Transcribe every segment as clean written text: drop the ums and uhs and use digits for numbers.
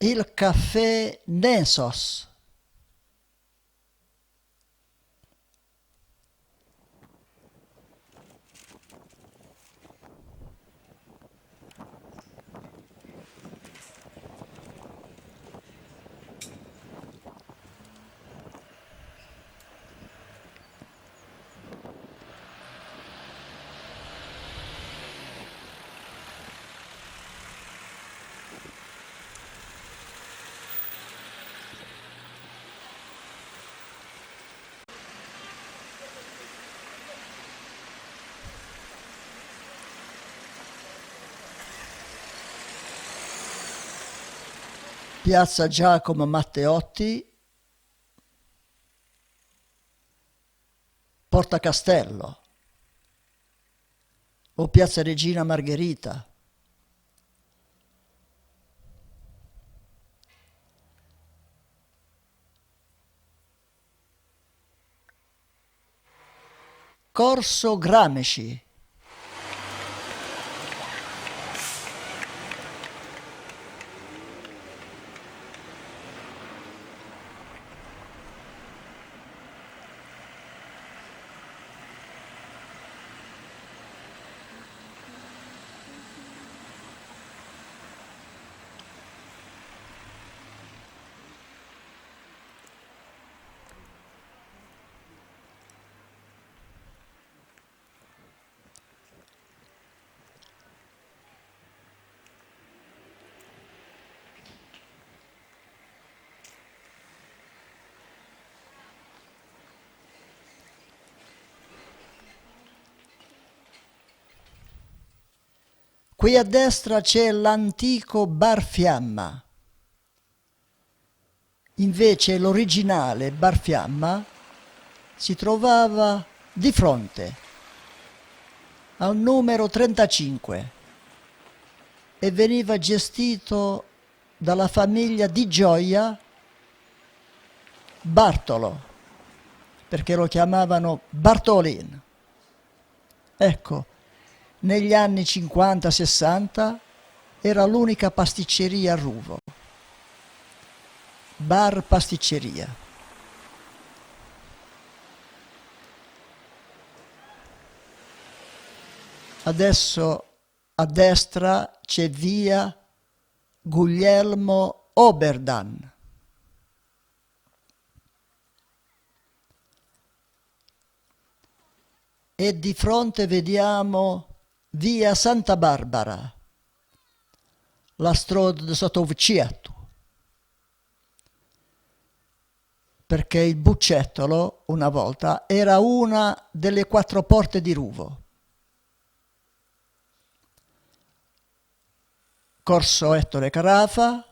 Il caffè Nessos. Piazza Giacomo Matteotti, Porta Castello o Piazza Regina Margherita. Corso Gramsci. Qui a destra c'è l'antico Bar Fiamma. Invece l'originale Bar Fiamma si trovava di fronte al numero 35 e veniva gestito dalla famiglia Di Gioia Bartolo, perché lo chiamavano Bartolin. Ecco, negli anni 50-60 era l'unica pasticceria a Ruvo, bar pasticceria. Adesso a destra c'è via Guglielmo Oberdan. E di fronte vediamo via Santa Barbara, la strada di Sotovcietto, perché il Buccettolo una volta era una delle quattro porte di Ruvo. Corso Ettore Carafa,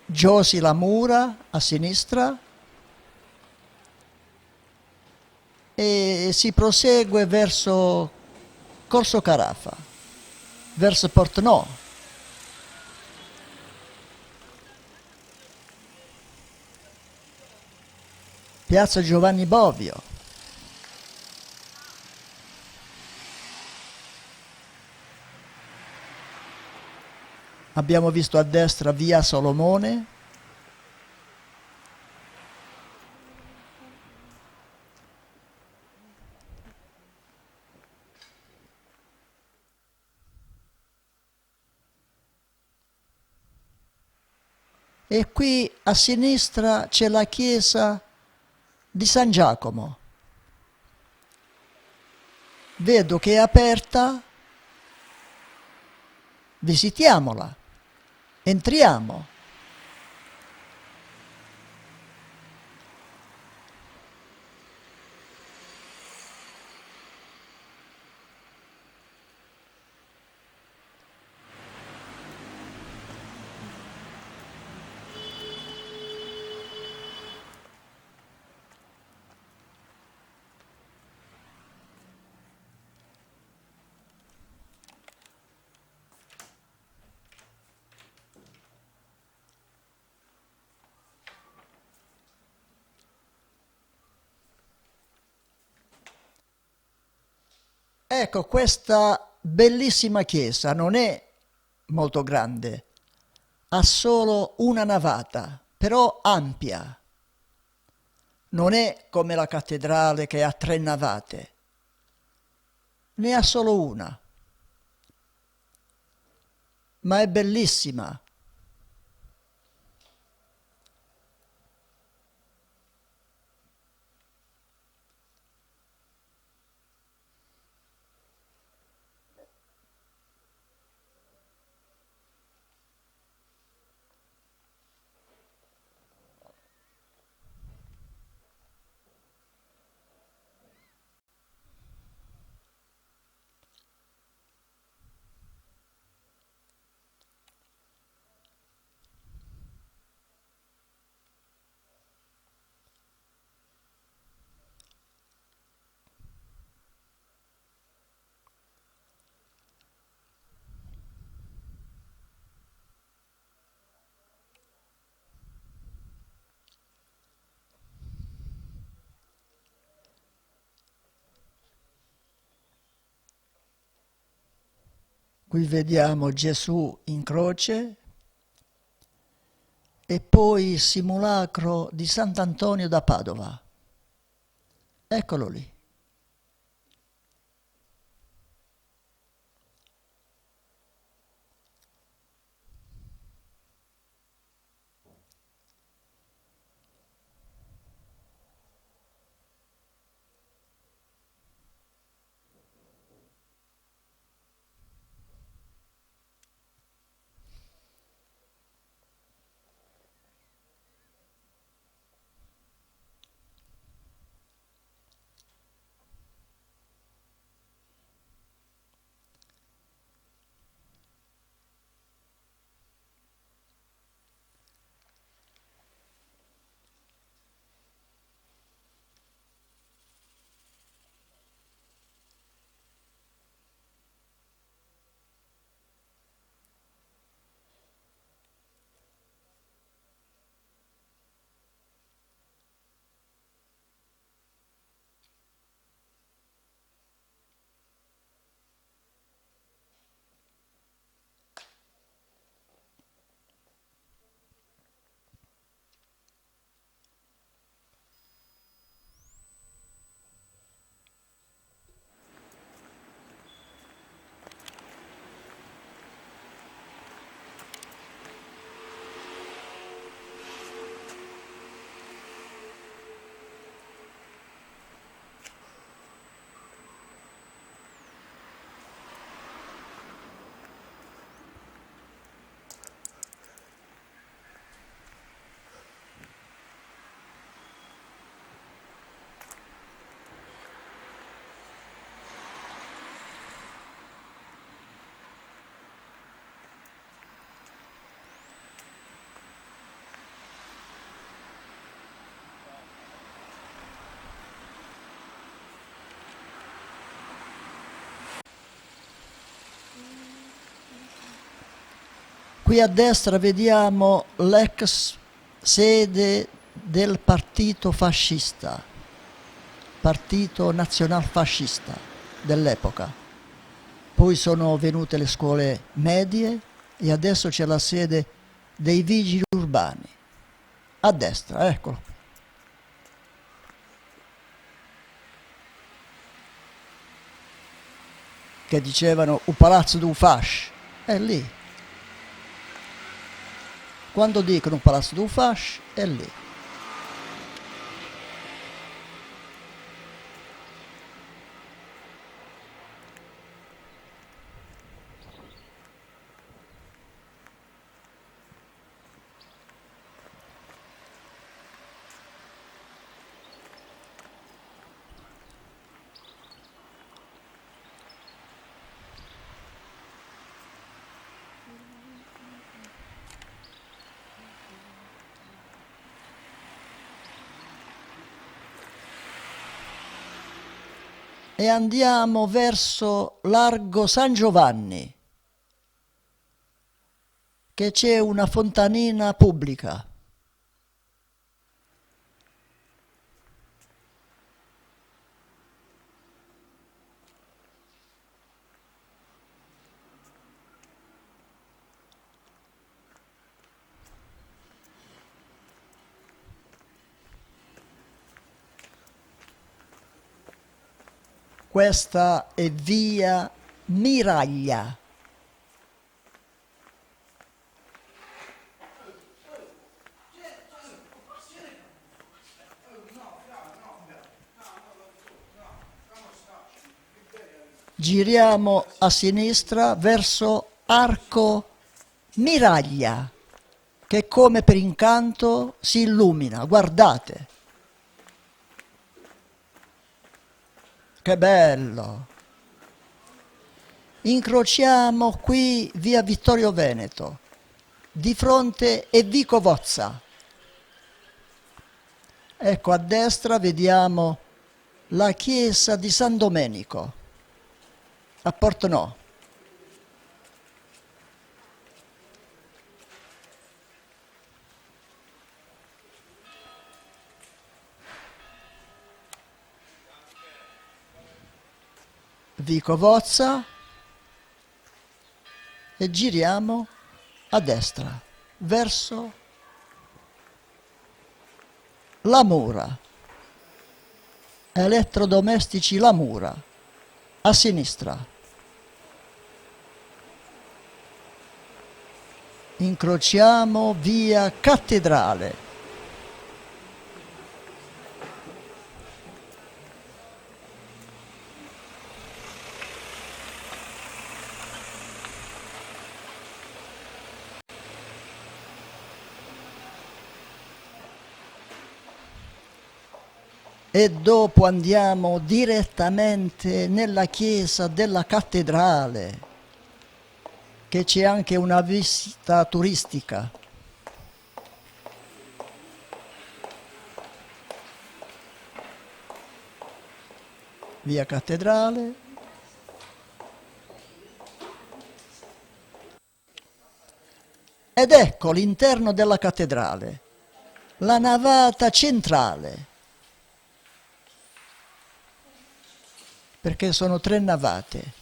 Giosi Lamura a sinistra e si prosegue verso Corso Carafa, verso Portnò. Piazza Giovanni Bovio. Abbiamo visto a destra via Solomone. E qui a sinistra c'è la chiesa di San Giacomo. Vedo che è aperta, visitiamola, entriamo. Ecco, questa bellissima chiesa non è molto grande, ha solo una navata, però ampia. Non è come la cattedrale che ha 3 navate, ne ha solo una, ma è bellissima. Qui vediamo Gesù in croce e poi il simulacro di Sant'Antonio da Padova. Eccolo lì. Qui a destra vediamo l'ex sede del partito fascista, partito nazionalfascista dell'epoca. Poi sono venute le scuole medie e adesso c'è la sede dei vigili urbani. A destra, eccolo. Che dicevano un palazzo d'un fascio. È lì. Quando dicono un palazzo d'un fascio, è lì. E andiamo verso Largo San Giovanni, che c'è una fontanina pubblica. Questa è via Miraglia. Giriamo a sinistra verso Arco Miraglia, che come per incanto si illumina. Guardate. Che bello! Incrociamo qui via Vittorio Veneto, di fronte è Vico Vozza. Ecco, a destra vediamo la chiesa di San Domenico, a Portnò. Vico Vozza e giriamo a destra verso La Mura, elettrodomestici La Mura, a sinistra. Incrociamo via Cattedrale. E dopo andiamo direttamente nella chiesa della cattedrale, che c'è anche una visita turistica. Via Cattedrale. Ed ecco l'interno della cattedrale, la navata centrale, perché sono 3 navate.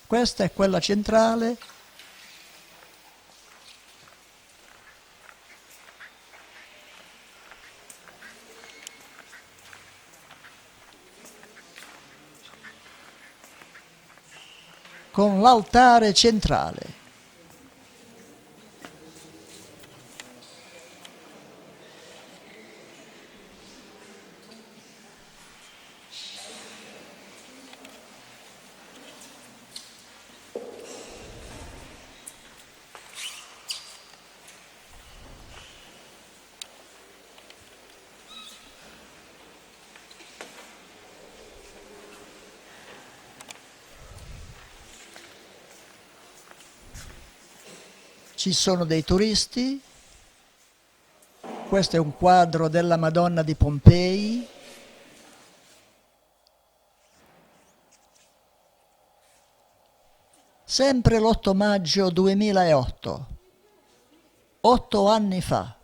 Questa è quella centrale, con l'altare centrale. Ci sono dei turisti, questo è un quadro della Madonna di Pompei, sempre l'8 maggio 2008, 8 anni fa.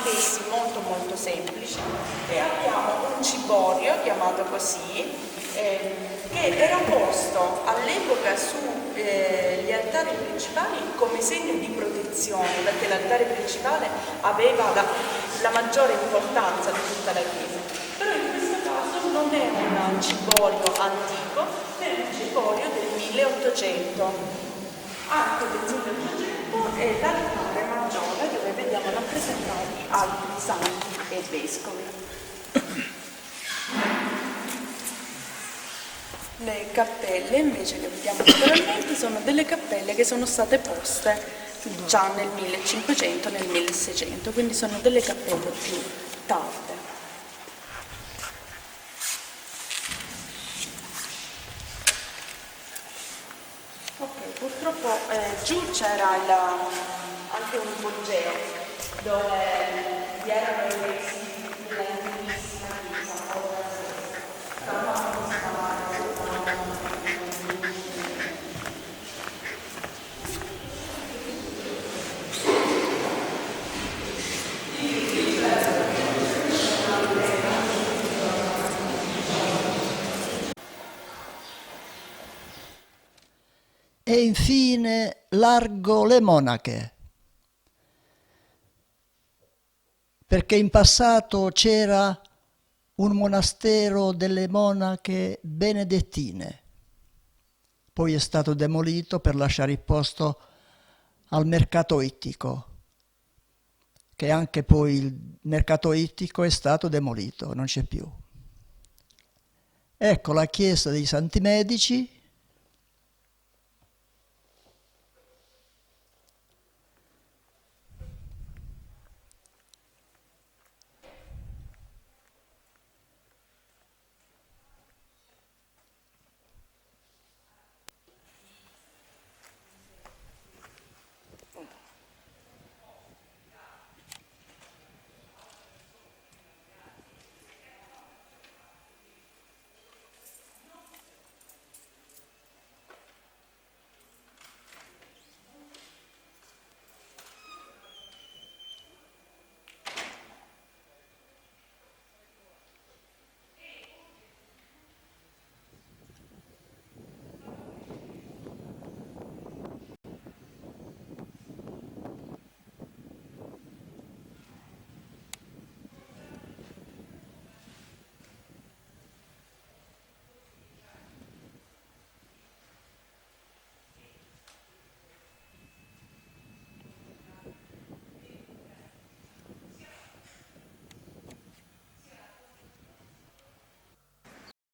anch'essi molto molto semplici, e abbiamo un ciborio chiamato così, che era posto all'epoca sugli altari principali come segno di protezione, perché l'altare principale aveva la maggiore importanza di tutta la chiesa. Però in questo caso non è un ciborio antico, è un ciborio del 1800, arco del 1800, e l'altare maggiore dove vediamo rappresentati altri santi e vescovi. Le cappelle invece che vediamo lateralmente sono delle cappelle che sono state poste già nel 1500, nel 1600, quindi sono delle cappelle più tarde. Ok, purtroppo giù c'era anche un ipogeo dove vi erano i resti della intimissima E infine Largo le Monache, perché in passato c'era un monastero delle monache benedettine, poi è stato demolito per lasciare il posto al mercato ittico, che anche poi il mercato ittico è stato demolito, non c'è più. Ecco la chiesa dei Santi Medici,